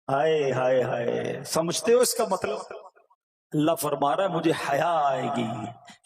ہائے ہائے ہائے، سمجھتے ہو اس کا مطلب؟ اللہ فرما رہا ہے مجھے حیا آئے گی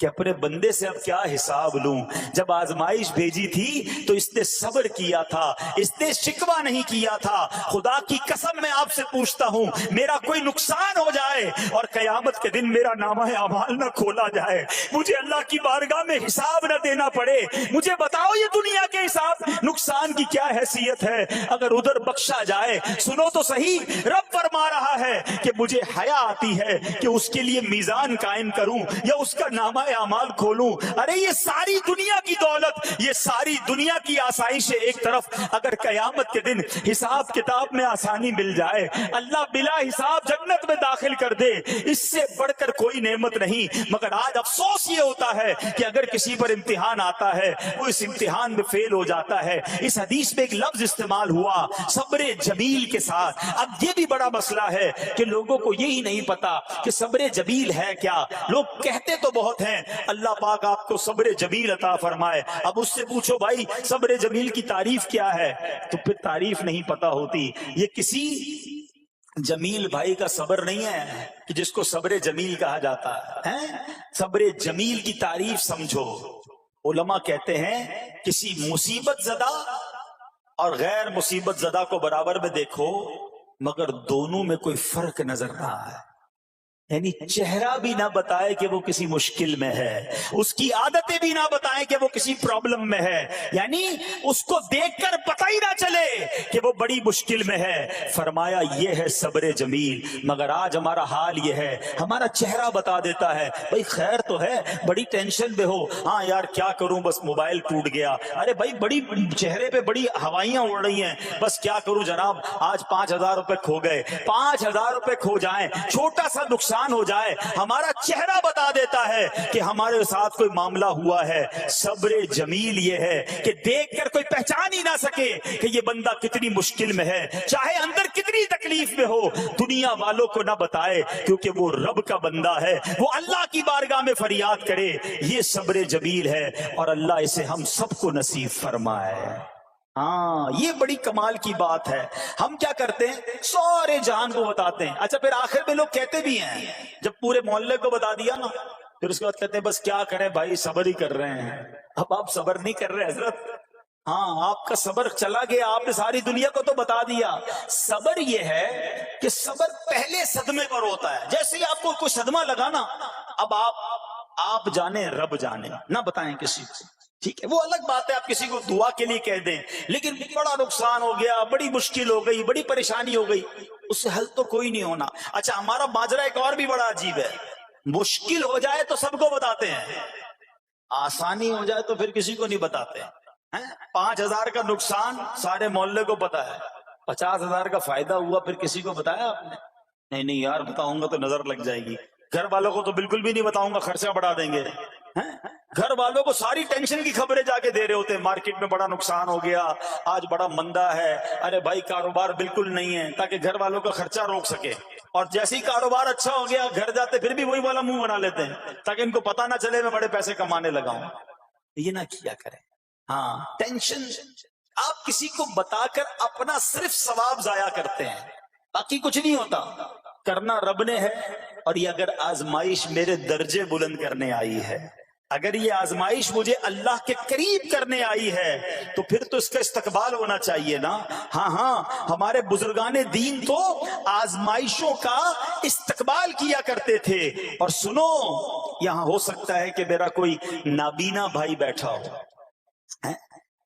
کہ اپنے بندے سے اب کیا حساب لوں۔ جب آزمائش بھیجی تھی تو اس نے صبر کیا تھا، اس نے شکوہ نہیں کیا تھا۔ خدا کی قسم میں آپ سے پوچھتا ہوں، میرا کوئی نقصان ہو جائے اور قیامت کے دن میرا نامہ اعمال نہ کھولا جائے، مجھے اللہ کی بارگاہ میں حساب نہ دینا پڑے، مجھے بتاؤ یہ دنیا کے حساب نقصان کی کیا حیثیت ہے اگر ادھر بخشا جائے؟ سنو تو صحیح، رب فرما رہا ہے کہ مجھے حیا آتی ہے کہ اس کے لیے میزان قائم کروں یا اس کا نامہ اعمال کھولوں۔ ارے یہ ساری دنیا کی دولت، یہ ساری دنیا کی آسائشیں ایک طرف، اگر قیامت کے دن حساب کتاب میں آسانی مل جائے، اللہ بلا حساب جنت میں داخل کر دے، اس سے بڑھ کر کوئی نعمت نہیں۔ مگر آج افسوس یہ ہوتا ہے کہ اگر کسی پر امتحان آتا ہے وہ اس امتحان میں فیل ہو جاتا ہے۔ اس حدیث میں ایک لفظ استعمال ہوا صبر جمیل کے ساتھ۔ اب یہ بھی بڑا مسئلہ ہے کہ لوگوں کو یہی نہیں پتا کہ صبر جمیل ہے کیا۔ لوگ کہتے تو بہت ہیں، اللہ پاک آپ کو صبر جمیل عطا فرمائے، اب اس سے پوچھو بھائی صبر جمیل کی تعریف کیا ہے، تو پھر تعریف نہیں پتا ہوتی۔ یہ کسی جمیل بھائی کا صبر نہیں ہے کہ جس کو صبر جمیل کہا جاتا ہے۔ صبر جمیل کی تعریف سمجھو۔ علماء کہتے ہیں کسی مصیبت زدہ اور غیر مصیبت زدہ کو برابر میں دیکھو، مگر دونوں میں کوئی فرق نظر نہ آئے، یعنی چہرہ بھی نہ بتائے کہ وہ کسی مشکل میں ہے، اس کی عادتیں بھی نہ بتائیں کہ وہ کسی پرابلم میں ہے، یعنی اس کو دیکھ کر پتہ ہی نہ چلے کہ وہ بڑی مشکل میں ہے۔ فرمایا یہ ہے صبر جمیل۔ مگر آج ہمارا حال یہ ہے، ہمارا چہرہ بتا دیتا ہے بھائی خیر تو ہے، بڑی ٹینشن میں ہو، ہاں یار کیا کروں بس موبائل ٹوٹ گیا، ارے بھائی بڑی چہرے پہ بڑی ہوائیاں اڑ رہی ہیں، بس کیا کروں جناب آج 5,000 روپے کھو گئے۔ 5,000 روپے کھو جائیں، چھوٹا سا نقصان ہو جائے، ہمارا چہرہ بتا دیتا ہے کہ ہمارے ساتھ کوئی معاملہ ہوا ہے۔ صبر جمیل یہ ہے کہ دیکھ کر کوئی پہچان ہی نہ سکے کہ یہ بندہ کتنی مشکل میں ہے، چاہے اندر کتنی تکلیف میں ہو، دنیا والوں کو نہ بتائے، کیونکہ وہ رب کا بندہ ہے، وہ اللہ کی بارگاہ میں فریاد کرے۔ یہ صبر جمیل ہے اور اللہ اسے ہم سب کو نصیب فرمائے۔ ہاں یہ بڑی کمال کی بات ہے۔ ہم کیا کرتے ہیں، سارے جہان کو بتاتے ہیں، اچھا پھر آخر میں لوگ کہتے بھی ہیں، جب پورے محلے کو بتا دیا نا پھر اس کے بعد کہتے ہیں بس کیا کریں بھائی صبر ہی کر رہے ہیں۔ اب آپ صبر نہیں کر رہے حضرت، ہاں آپ کا صبر چلا گیا، آپ نے ساری دنیا کو تو بتا دیا۔ صبر یہ ہے کہ صبر پہلے صدمے پر ہوتا ہے، جیسے ہی آپ کو کوئی صدمہ لگا نا، اب آپ جانے رب جانے، نہ بتائیں کسی کو، ٹھیک ہے، وہ الگ بات ہے، آپ کسی کو دعا کے لیے کہہ دیں، لیکن بڑا نقصان ہو گیا، بڑی مشکل ہو گئی، بڑی پریشانی ہو گئی، اس سے حل تو کوئی نہیں ہونا۔ اچھا، ہمارا ماجرا ایک اور بھی بڑا عجیب ہے، مشکل ہو جائے تو سب کو بتاتے ہیں، آسانی ہو جائے تو پھر کسی کو نہیں بتاتے ہیں۔ 5,000 کا نقصان سارے محلے کو پتا ہے، 50,000 کا فائدہ ہوا پھر کسی کو بتایا آپ نے؟ نہیں نہیں یار، بتاؤں گا تو نظر لگ جائے گی، گھر والوں کو تو بالکل بھی نہیں بتاؤں گا، خرچہ بڑھا دیں گے۔ گھر والوں کو ساری ٹینشن کی خبریں جا کے دے رہے ہوتے ہیں، مارکیٹ میں بڑا نقصان ہو گیا، آج بڑا مندہ ہے، ارے بھائی کاروبار بالکل نہیں ہے، تاکہ گھر والوں کا خرچہ روک سکے۔ اور جیسے ہی کاروبار اچھا ہو گیا، گھر جاتے پھر بھی وہی والا منہ بنا لیتے ہیں، تاکہ ان کو پتا نہ چلے میں بڑے پیسے کمانے لگا ہوں۔ یہ نہ کیا کریں۔ ہاں، ٹینشن آپ کسی کو بتا کر اپنا صرف ثواب ضائع کرتے ہیں، باقی کچھ نہیں ہوتا، کرنا رب نے ہے۔ اور یہ اگر آزمائش میرے درجے بلند کرنے آئی ہے، اگر یہ آزمائش مجھے اللہ کے قریب کرنے آئی ہے، تو پھر تو اس کا استقبال ہونا چاہیے نا۔ ہاں ہاں، ہمارے بزرگان دین تو آزمائشوں کا استقبال کیا کرتے تھے۔ اور سنو، یہاں ہو سکتا ہے کہ میرا کوئی نابینا بھائی بیٹھا ہو،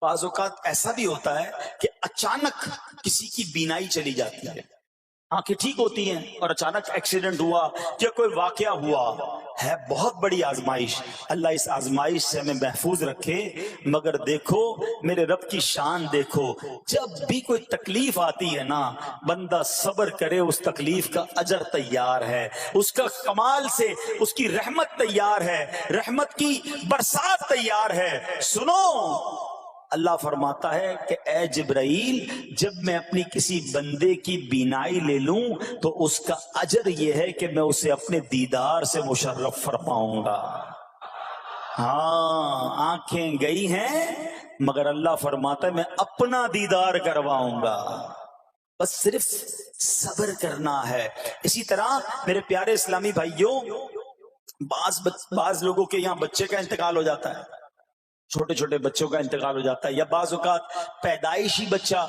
بعض اوقات ایسا بھی ہوتا ہے کہ اچانک کسی کی بینائی چلی جاتی ہے، آنکھیں ٹھیک ہوتی ہیں اور اچانک ایکسیڈنٹ ہوا یا کوئی واقعہ ہوا ہے، بہت بڑی آزمائش۔ اللہ اس آزمائش سے ہمیں محفوظ رکھے۔ مگر دیکھو میرے رب کی شان دیکھو، جب بھی کوئی تکلیف آتی ہے نا، بندہ صبر کرے، اس تکلیف کا اجر تیار ہے، اس کا کمال سے اس کی رحمت تیار ہے، رحمت کی برسات تیار ہے۔ سنو، اللہ فرماتا ہے کہ اے جبرائیل، جب میں اپنی کسی بندے کی بینائی لے لوں تو اس کا اجر یہ ہے کہ میں اسے اپنے دیدار سے مشرف فرماؤں گا۔ ہاں، آنکھیں گئی ہیں مگر اللہ فرماتا ہے میں اپنا دیدار کرواؤں گا، بس صرف صبر کرنا ہے۔ اسی طرح میرے پیارے اسلامی بھائیوں، بعض لوگوں کے یہاں بچے کا انتقال ہو جاتا ہے، چھوٹے چھوٹے بچوں کا انتقال ہو جاتا ہے، یا بعض اوقات پیدائشی بچہ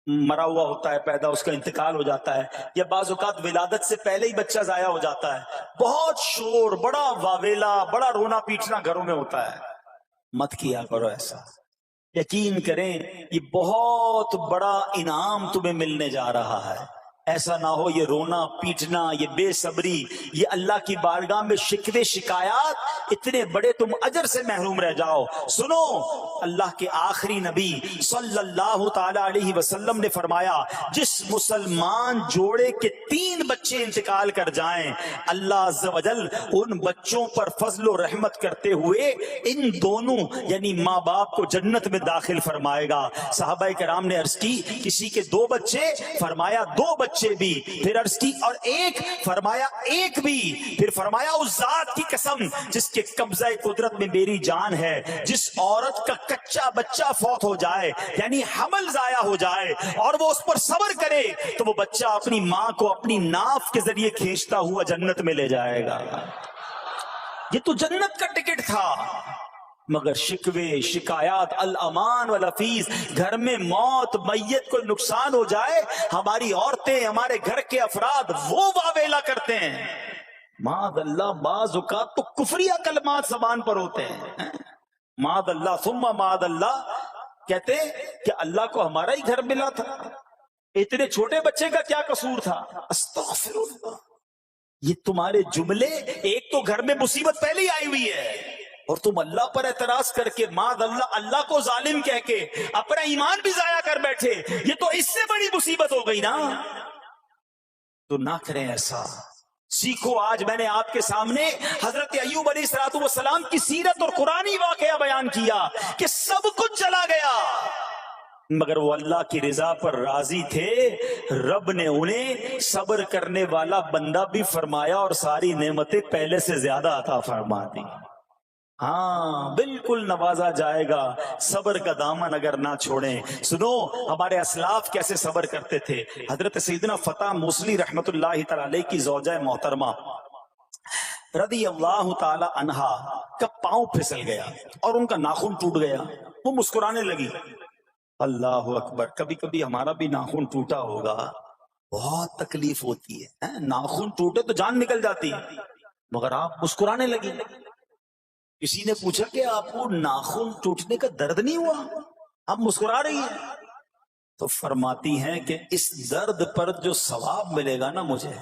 مرا ہوا ہوتا ہے، پیدا اس کا انتقال ہو جاتا ہے، یا بعض اوقات ولادت سے پہلے ہی بچہ ضائع ہو جاتا ہے، بہت شور، بڑا واویلا، بڑا رونا پیٹنا گھروں میں ہوتا ہے۔ مت کیا کرو ایسا، یقین کریں یہ بہت بڑا انعام تمہیں ملنے جا رہا ہے۔ ایسا نہ ہو یہ رونا پیٹنا، یہ بے صبری، یہ اللہ کی بارگاہ میں شکوے شکایات، اتنے بڑے تم اجر سے محروم رہ جاؤ۔ سنو، اللہ کے آخری نبی صلی اللہ تعالی علیہ وسلم نے فرمایا، جس مسلمان جوڑے کے 3 بچے انتقال کر جائیں، اللہ عز و جل ان بچوں پر فضل و رحمت کرتے ہوئے ان دونوں یعنی ماں باپ کو جنت میں داخل فرمائے گا۔ صحابہ کرام نے عرض کی کسی کے 2 بچے، فرمایا 2 بچے بھی، پھر عرض کی اور 1، فرمایا 1 بھی، پھر فرمایا اس ذات کی قسم جس کے قبضہ قدرت میں میری جان ہے، جس عورت کا کچا بچہ فوت ہو جائے یعنی حمل ضائع ہو جائے اور وہ اس پر صبر کرے تو وہ بچہ اپنی ماں کو اپنی ناف کے ذریعے کھینچتا ہوا جنت میں لے جائے گا۔ یہ تو جنت کا ٹکٹ تھا، مگر شکوے شکایات، الامان والافیز، گھر میں موت، میت کو نقصان ہو جائے، ہماری عورتیں، ہمارے گھر کے افراد وہ واویلا کرتے ہیں۔ معاذ اللہ، بعض اوقات تو کفریہ کلمات زبان پر ہوتے ہیں، معاذ اللہ ثم معاذ اللہ، کہتے کہ اللہ کو ہمارا ہی گھر ملا تھا، اتنے چھوٹے بچے کا کیا قصور تھا؟ استغفر اللہ۔ یہ تمہارے جملے، ایک تو گھر میں مصیبت پہلے ہی آئی ہوئی ہے اور تم اللہ پر اعتراض کر کے معاذ اللہ، اللہ کو ظالم کہہ کے اپنا ایمان بھی ضائع کر بیٹھے، یہ تو اس سے بڑی مصیبت ہو گئی نا۔ تو نہ کریں ایسا، سیکھو۔ آج میں نے آپ کے سامنے حضرت ایوب علیہ السلام کی سیرت اور قرآنی واقعہ بیان کیا کہ سب کچھ چلا گیا مگر وہ اللہ کی رضا پر راضی تھے، رب نے انہیں صبر کرنے والا بندہ بھی فرمایا اور ساری نعمتیں پہلے سے زیادہ عطا فرما دی۔ ہاں، بالکل نوازا جائے گا، صبر کا دامن اگر نہ چھوڑیں۔ سنو، ہمارے اسلاف کیسے صبر کرتے تھے۔ حضرت سیدنا فتح موصلی رحمت اللہ تعالی علیہ کی زوجہ محترمہ رضی اللہ تعالی عنہا کا پاؤں پھسل گیا اور ان کا ناخن ٹوٹ گیا، وہ مسکرانے لگی۔ اللہ اکبر، کبھی کبھی ہمارا بھی ناخن ٹوٹا ہوگا، بہت تکلیف ہوتی ہے، ناخن ٹوٹے تو جان نکل جاتی ہے، مگر آپ مسکرانے لگی۔ کسی نے پوچھا کہ آپ کو ناخن ٹوٹنے کا درد نہیں ہوا، آپ مسکرا رہی ہیں؟ تو فرماتی ہیں کہ اس درد پر جو ثواب ملے گا نا، مجھے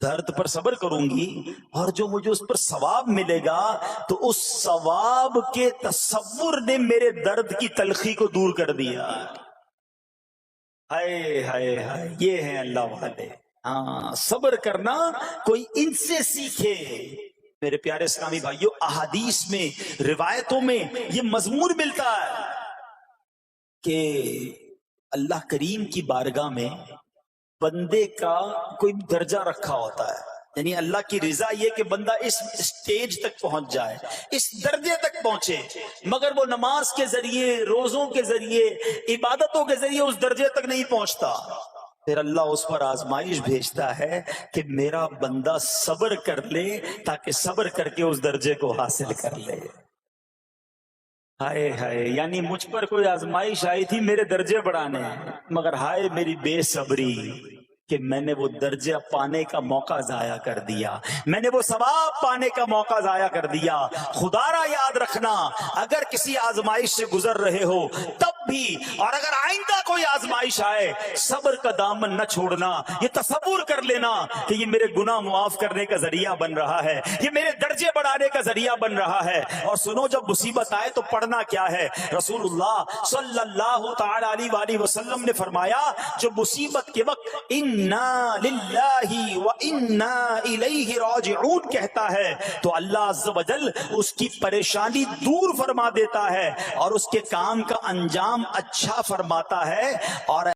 درد پر صبر کروں گی اور جو مجھے اس پر ثواب ملے گا تو اس ثواب کے تصور نے میرے درد کی تلخی کو دور کر دیا۔ ہائے ہائے ہائے، یہ ہیں اللہ والے۔ ہاں، صبر کرنا کوئی ان سے سیکھے۔ میرے پیارے اسلامی بھائیوں، احادیث میں، روایتوں میں یہ مضمون ملتا ہے کہ اللہ کریم کی بارگاہ میں بندے کا کوئی درجہ رکھا ہوتا ہے، یعنی اللہ کی رضا یہ کہ بندہ اس سٹیج تک پہنچ جائے، اس درجے تک پہنچے، مگر وہ نماز کے ذریعے، روزوں کے ذریعے، عبادتوں کے ذریعے اس درجے تک نہیں پہنچتا۔ پھر اللہ اس پر آزمائش بھیجتا ہے کہ میرا بندہ صبر کر لے تاکہ صبر کر کے اس درجے کو حاصل کر لے۔ ہائے ہائے، یعنی مجھ پر کوئی آزمائش آئی تھی میرے درجے بڑھانے، مگر ہائے میری بے صبری کہ میں نے وہ درجہ پانے کا موقع ضائع کر دیا، میں نے وہ ثواب پانے کا موقع ضائع کر دیا۔ خدا را یاد رکھنا، اگر کسی آزمائش سے گزر رہے ہو تب بھی، اور اگر آئندہ کوئی آزمائش آئے، صبر کا دامن نہ چھوڑنا، یہ تصور کر لینا کہ یہ میرے گناہ معاف کرنے کا ذریعہ بن رہا ہے، یہ میرے درجے بڑھانے کا ذریعہ بن رہا ہے۔ اور سنو، جب مصیبت آئے تو پڑھنا کیا ہے؟ رسول اللہ صلی اللہ تعالی علیہ وآلہ وسلم نے فرمایا، جو مصیبت کے وقت انا للہ و انا الیہ راجعون کہتا ہے تو اللہ عز و جل اس کی پریشانی دور فرما دیتا ہے اور اس کے کام کا انجام اچھا فرماتا ہے۔ اور